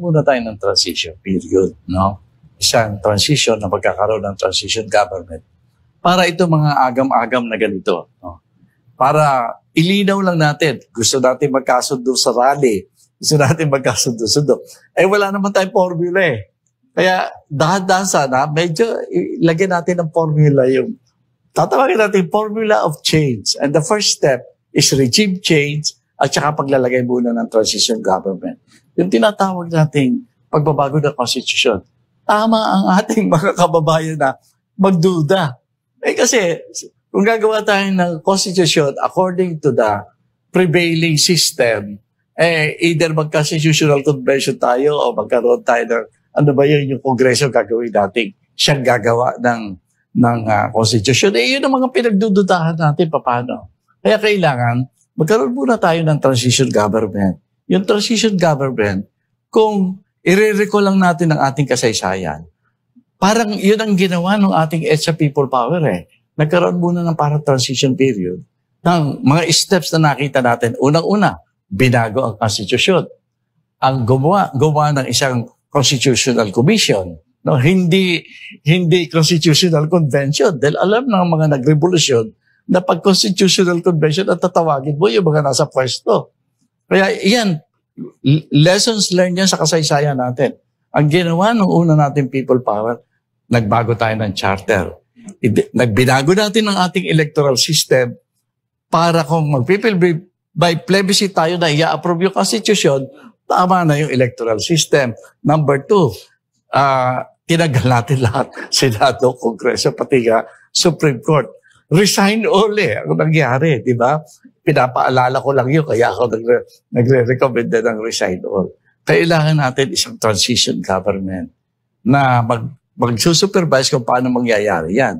muna tayo ng transition period, no? Isang transition na magkakaroon ng transition government para ito mga agam-agam na ganito, no? Para ilinaw lang natin, gusto natin magkasundo sa rally, gusto natin magkasundo-sundo. Eh wala naman tayong formula eh. Kaya dahan-dahan sana, medyo ilagyan natin ng formula yung, tatawagin natin formula of change. And the first step is regime change at saka paglalagay muna ng transition government. Yung tinatawag nating pagbabago ng constitution. Tama ang ating mga kababayan na magduda. Eh kasi, kung gagawa tayo ng constitution according to the prevailing system, eh either magka-constitutional convention tayo o magkaroon tayo ng, ano ba yun yung kongreso gagawin natin? Siyang gagawa ng constitution. Eh yun ang mga pinagdududahan natin, paano? Kaya kailangan, magkaroon muna tayo ng transition government. Yung transition government, kung i-recall lang natin ang ating kasaysayan, parang yun ang ginawa ng ating EDSA People Power eh. Nagkaroon muna ng parang transition period ng mga steps na nakita natin. Unang-una, binago ang constitution. Ang gumawa ng isang constitutional commission. No, hindi constitutional convention. Dahil alam ng mga nagrevolusyon na pag constitutional convention at tatawagin mo yung mga nasa pwesto. Kaya yan, lessons learned yan sa kasaysayan natin. Ang ginawa ng una natin people power, nagbago tayo ng charter. Nagbinago natin ang ating electoral system para kung mag-people by plebiscite tayo na i-approve yung constitution, tama na yung electoral system. Number 2, tinagal natin lahat, Senado, Kongreso, pati Supreme Court. Resign all ang nangyari, di ba? Pinapaalala ko lang yun, kaya ako nagre-recommend ng resign all. Kailangan natin isang transition government na mag-supervise kung paano mangyayari yan.